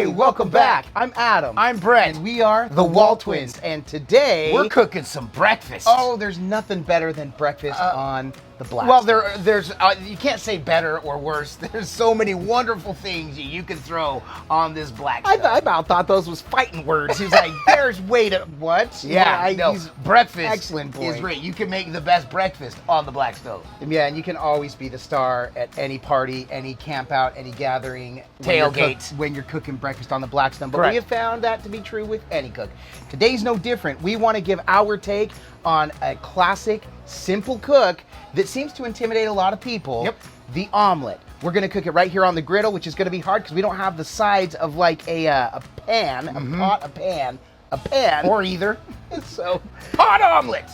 welcome back. I'm Adam. I'm Brett. And we are the WALTWINS. And today we're cooking some breakfast. Oh, there's nothing better than breakfast on the Blackstone. Well, there's you can't say better or worse. There's so many wonderful things you can throw on this Blackstone. I about thought those was fighting words. He's like, there's way to what? Yeah, no, breakfast excellent point. is great. You can make the best breakfast on the Blackstone. Yeah, and you can always be the star at any party, any camp out, any gathering, tailgate, when you're cooking breakfast on the Blackstone. But Correct. we have found that to be true with any cook. Today's no different. We want to give our take on a classic, simple cook that seems to intimidate a lot of people. Yep. The omelet. We're going to cook it right here on the griddle, which is going to be hard because we don't have the sides of like a pan, a pot, a pan, or either. So Pot omelet.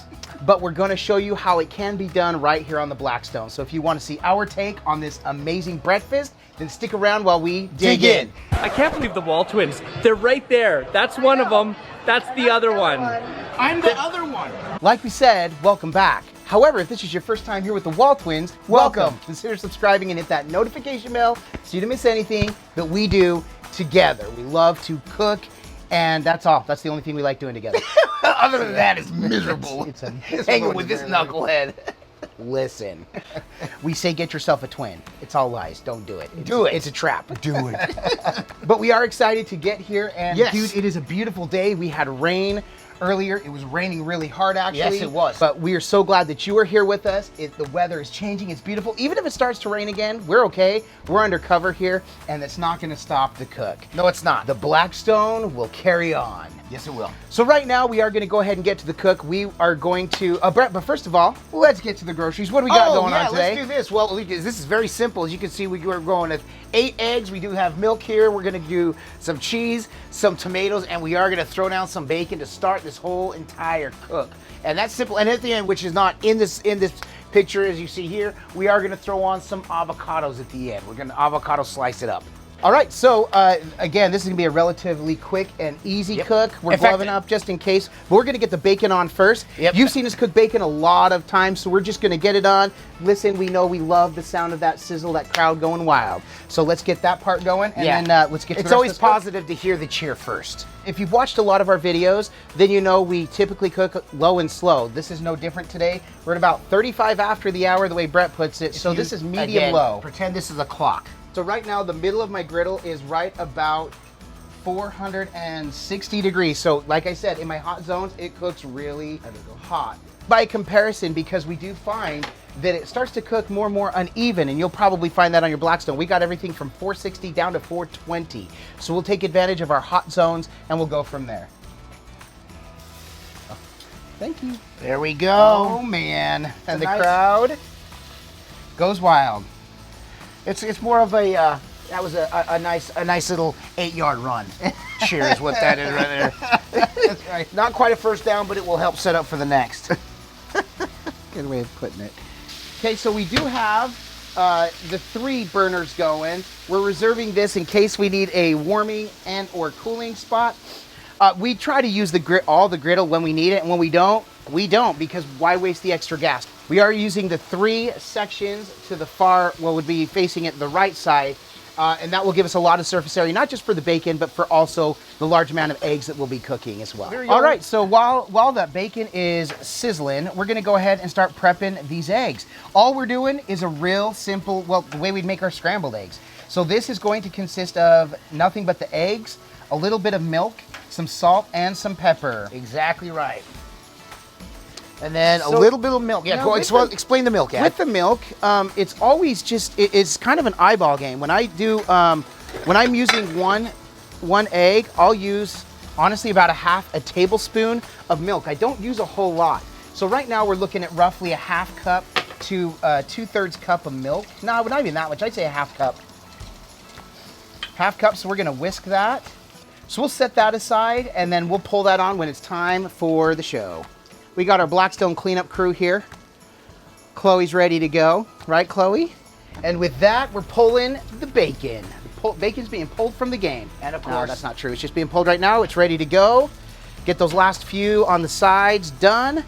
But we're going to show you how it can be done right here on the Blackstone. So if you want to see our take on this amazing breakfast, then stick around while we dig in. I can't believe the WALTWINS. They're right there. That's one of them. That's the other one. I'm the other one. Like we said, welcome back. However, if this is your first time here with the WALTWINS, welcome. Consider subscribing and hit that notification bell so you don't miss anything that we do together. We love to cook, and that's all. That's the only thing we like doing together. Other than that, it's miserable. It's hanging with this knucklehead. Listen, we say get yourself a twin. It's all lies. Don't do it. Do it. It's a trap. Do it. But we are excited to get here, and Yes. dude, it is a beautiful day. We had rain earlier. It was raining really hard, actually. Yes, it was. But we are so glad that you are here with us. The weather is changing. It's beautiful. Even if it starts to rain again, we're okay. We're undercover here, and it's not going to stop the cook. No, it's not. The Blackstone will carry on. Yes, it will. So right now, we are going to go ahead and get to the cook. We are going to, Brett, but first of all, let's get to the groceries. What do we got going on today? Let's do this. Well, this is very simple. As you can see, we are going with 8 eggs. We do have milk here. We're going to do some cheese, some tomatoes, and we are going to throw down some bacon to start this whole entire cook. And that's simple. And at the end, which is not in this picture as you see here, we are going to throw on some avocados at the end. We're going to avocado slice it up. All right, so again, this is gonna be a relatively quick and easy cook. We're gloving up just in case, but we're gonna get the bacon on first. Yep. You've seen us cook bacon a lot of times, so we're just gonna get it on. Listen, we know we love the sound of that sizzle, that crowd going wild. So let's get that part going, and then let's get to the It's rest always of this cook. positive to hear the cheer first. If you've watched a lot of our videos, then you know we typically cook low and slow. This is no different today. We're at about 35 after the hour, the way Brett puts it, so this is medium low. Pretend this is a clock. So right now, the middle of my griddle is right about 460 degrees. So like I said, in my hot zones, it cooks really hot. By comparison, because we do find that it starts to cook more and more uneven, and you'll probably find that on your Blackstone. We got everything from 460 down to 420. So we'll take advantage of our hot zones, and we'll go from there. Oh, thank you. There we go. Oh, man. And the crowd goes wild. It's more of a that was a nice little 8-yard run. Cheer is what that is right there. That's right. Not quite a first down, but it will help set up for the next. Good way of putting it. Okay, so we do have the 3 burners going. We're reserving this in case we need a warming and or cooling spot. We try to use all the griddle when we need it, and when we don't, because why waste the extra gas? We are using the 3 sections to the far, what would be facing it the right side, and that will give us a lot of surface area, not just for the bacon, but for also the large amount of eggs that we'll be cooking as well. All right, so while that bacon is sizzling, we're gonna go ahead and start prepping these eggs. All we're doing is a real simple, well, the way we'd make our scrambled eggs. So this is going to consist of nothing but the eggs, a little bit of milk, some salt, and some pepper. Exactly right. And then a little bit of milk. Yeah, go explain the milk, Ad. With the milk, it's always just, it's kind of an eyeball game. When I do, when I'm using one egg, I'll use, honestly, about a tablespoon of milk. I don't use a whole lot. So right now we're looking at roughly a half cup to 2/3 cup of milk. No, not even that much. I'd say a half cup. Half cup, so we're gonna whisk that. So we'll set that aside, and then we'll pull that on when it's time for the show. We got our Blackstone cleanup crew here. Chloe's ready to go, right, Chloe? And with that, we're pulling the bacon. Bacon's being pulled from the game. And of course, no, that's not true. It's just being pulled right now. It's ready to go. Get those last few on the sides done.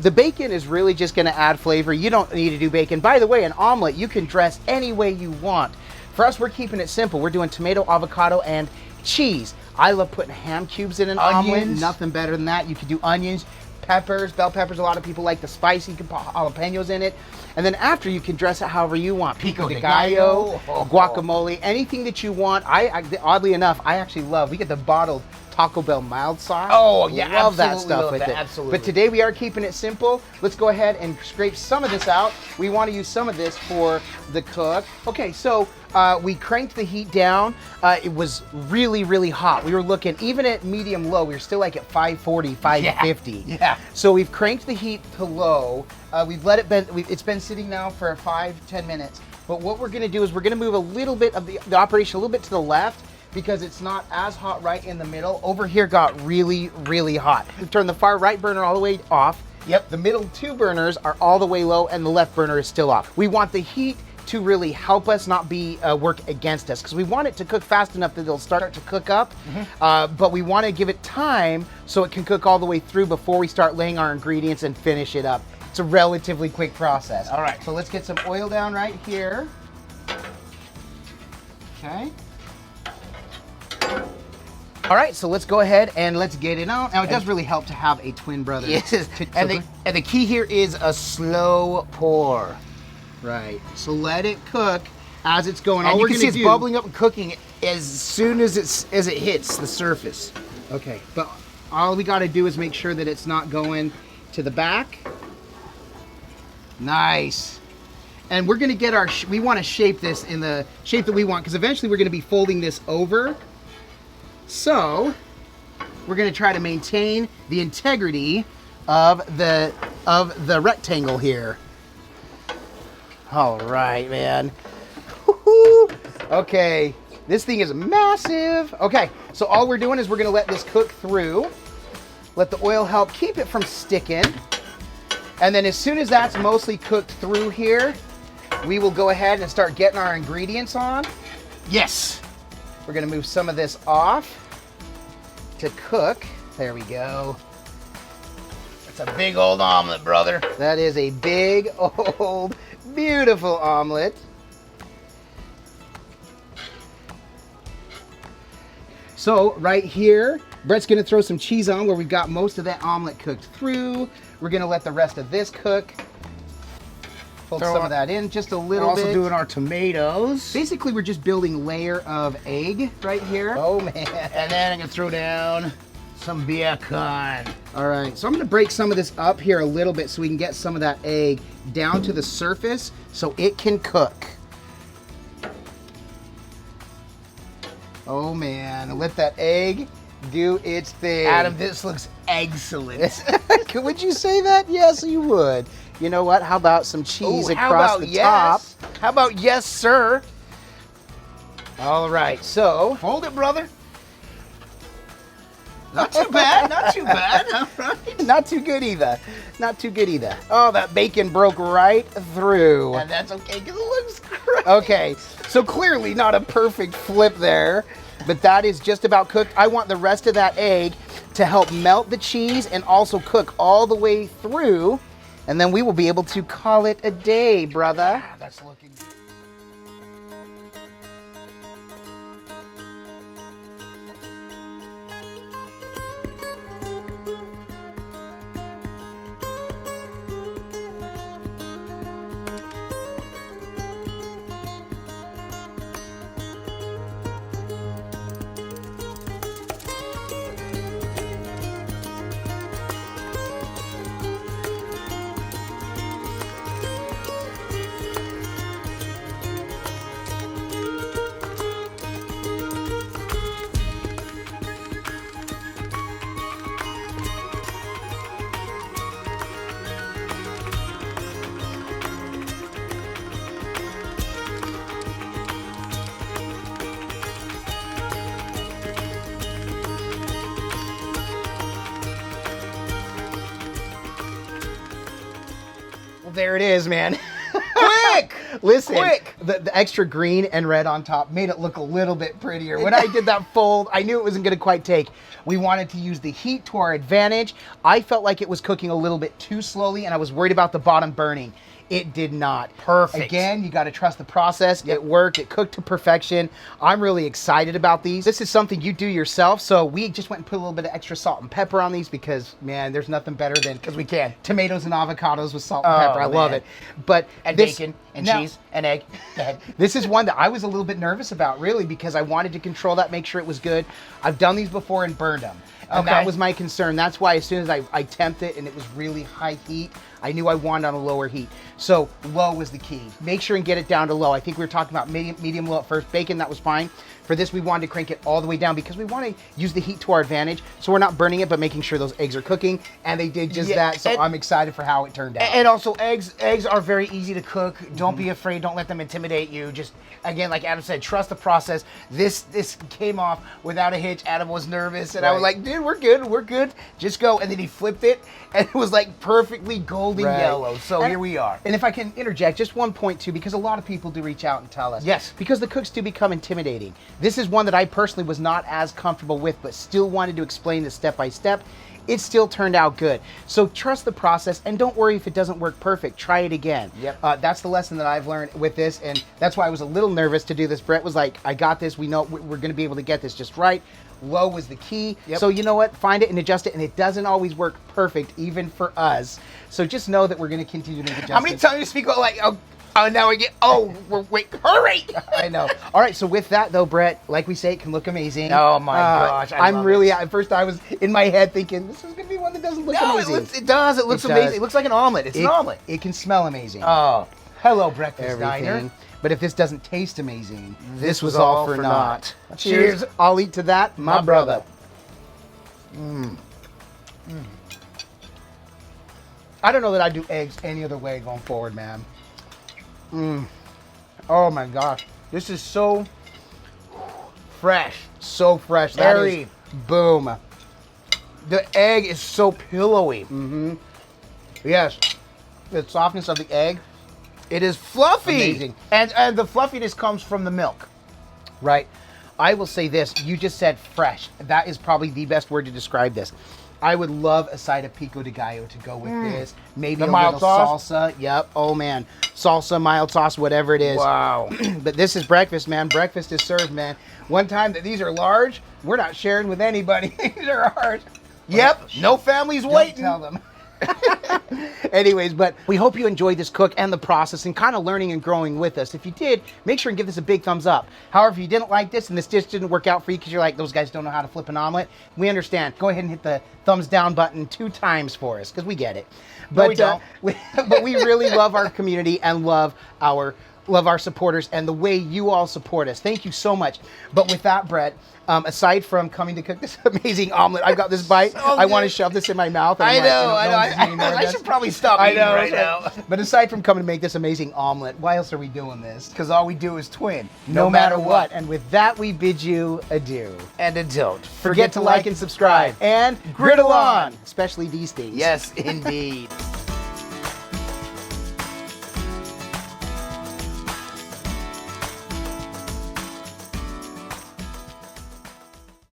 The bacon is really just going to add flavor. You don't need to do bacon. By the way, an omelet, you can dress any way you want. For us, we're keeping it simple. We're doing tomato, avocado, and cheese. I love putting ham cubes in an omelet. Nothing better than that. You could do onions, peppers, bell peppers. A lot of people like the spicy. You can put jalapenos in it. And then after, you can dress it however you want. Pico de gallo, guacamole, anything that you want. Oddly enough, I actually love, we get the bottled Taco Bell mild sauce. Oh, yeah, love that absolutely stuff love with that, it. absolutely. But today we are keeping it simple. Let's go ahead and scrape some of this out. We want to use some of this for the cook. Okay, so we cranked the heat down. It was really, really hot. We were looking, even at medium low, we were still like at 540, 550. Yeah. So we've cranked the heat to low. We've let it been, it's been sitting now for 5-10 minutes. But what we're gonna do is we're gonna move a little bit of the operation a little bit to the left, because it's not as hot right in the middle. Over here got really, really hot. We've turned the far right burner all the way off. Yep, the middle 2 burners are all the way low and the left burner is still off. We want the heat to really help us, not be work against us, because we want it to cook fast enough that it'll start to cook up, but we want to give it time so it can cook all the way through before we start laying our ingredients and finish it up. It's a relatively quick process. All right. So let's get some oil down right here. Okay. All right, so let's go ahead and let's get it on. Now, it does really help to have a twin brother. Yes, and the key here is a slow pour. Right. So let it cook as it's going. And all you we're can see gonna it's bubbling up and cooking as soon as it hits the surface. Okay, but all we got to do is make sure that it's not going to the back. Nice. And we're gonna get our. We want to shape this in the shape that we want, because eventually we're gonna be folding this over. So we're going to try to maintain the integrity of the rectangle here. All right, man. Woo-hoo. Okay, this thing is massive. Okay, so all we're doing is we're going to let this cook through. Let the oil help keep it from sticking. And then as soon as that's mostly cooked through here, we will go ahead and start getting our ingredients on. Yes. We're gonna move some of this off to cook. There we go. It's a big old omelet, brother. That is a big, old, beautiful omelet. So right here, Brett's gonna throw some cheese on where we've got most of that omelet cooked through. We're gonna let the rest of this cook. Fold some of that in just a little bit. We're also doing our tomatoes. Basically, we're just building a layer of egg right here. Oh, man. And then I'm going to throw down some bacon. All right, so I'm gonna break some of this up here a little bit so we can get some of that egg down to the surface so it can cook. Oh man, let that egg do its thing. Adam, this looks excellent. Would you say that? Yes, you would. You know what? How about some cheese across the top? How about yes, sir? All right, so Hold it, brother. Not too bad, not too bad. All right. not too good either. Not too good either. Oh, that bacon broke right through. And that's okay, because it looks great. Okay, so clearly not a perfect flip there, but that is just about cooked. I want the rest of that egg to help melt the cheese and also cook all the way through, and then we will be able to call it a day, brother. That's looking good. There it is, man. Quick! Listen, Quick! The extra green and red on top made it look a little bit prettier. When I did that fold, I knew it wasn't going to quite take. We wanted to use the heat to our advantage. I felt like it was cooking a little bit too slowly, and I was worried about the bottom burning. It did not. Perfect. Again, you got to trust the process. It worked. It cooked to perfection. I'm really excited about these. This is something you do yourself. So we just went and put a little bit of extra salt and pepper on these because, man, there's nothing better than Because we can. tomatoes and avocados with salt and pepper. I love man. it. But And this- bacon and now- cheese and egg. Go ahead. This is one that I was a little bit nervous about, really, because I wanted to control that, make sure it was good. I've done these before and burned them. And that Okay. was my concern. That's why as soon as I temped it and it was really high heat, I knew I wanted on a lower heat. So low was the key. Make sure and get it down to low. I think we were talking about medium low at first. Bacon, that was fine. For this, we wanted to crank it all the way down because we want to use the heat to our advantage. So we're not burning it, but making sure those eggs are cooking. And they did just Yeah, that. So and- I'm excited for how it turned out. And also, eggs are very easy to cook. Don't be afraid. Don't let them intimidate you. Just, again, like Adam said, trust the process. This came off without a hitch. Adam was nervous, and I was Right. like, dude, we're good. Just go. And then he flipped it, and it was like perfectly golden Right. yellow. So And- here we are. And if I can interject, just one point too, because a lot of people do reach out and tell us. Yes. Because the cooks do become intimidating. This is one that I personally was not as comfortable with, but still wanted to explain this step by step. It still turned out good. So trust the process and don't worry if it doesn't work perfect. Try it again. Yep. That's the lesson that I've learned with this, and that's why I was a little nervous to do this. Brett was like, I got this. We know we're going to be able to get this just right. Low was the key. Yep. So you know what? Find it and adjust it, and it doesn't always work perfect, even for us. So just know that we're going to continue to make adjustments. How many times do you speak about, like, now we get, wait, hurry! I know. All right, so with that though, Brett, like we say, it can look amazing. Oh my gosh, I I'm love really. it. At first, I was in my head thinking this is gonna be one that doesn't look No, amazing. it does. It looks It amazing. does. It looks like an omelet. It's an omelet. It can smell amazing. Oh, hello, breakfast diner. Everything. But if this doesn't taste amazing, this was was all all for for naught. naught. Cheers. Cheers. I'll eat to that, my brother. I don't know that I'd do eggs any other way going forward, man. Oh my gosh. This is so fresh. So fresh. That is- Airy. boom. The egg is so pillowy. Yes. The softness of the egg. It is fluffy. Amazing. And the fluffiness comes from the milk. Right. I will say this. You just said fresh. That is probably the best word to describe this. I would love a side of pico de gallo to go with this. Maybe The a mild little sauce? salsa. Yep. Oh man. Salsa, mild sauce, whatever it is. Wow. But this is breakfast, man. Breakfast is served, man. One time that these are large, we're not sharing with anybody. These are ours. Yep. No family's Don't waiting. tell them. Anyways, but we hope you enjoyed this cook and the process and kind of learning and growing with us. If you did, make sure and give this a big thumbs up. However, if you didn't like this and this dish didn't work out for you because you're like, those guys don't know how to flip an omelet, we understand. Go ahead and hit the thumbs down button 2 times for us because we get it. But we don't. but we really love our community and love our supporters and the way you all support us. Thank you so much. But with that, Brett, aside from coming to cook this amazing omelet, I've got this bite. So I want to good. shove this in my mouth. and I I'm like, know. no one's eating more of I this. should probably stop I eating know right now. But aside from coming to make this amazing omelet, why else are we doing this? Because all we do is twin. No matter what. And with that, we bid you adieu. And a don't Forget to like and subscribe. And griddle on, especially these days. Yes, indeed.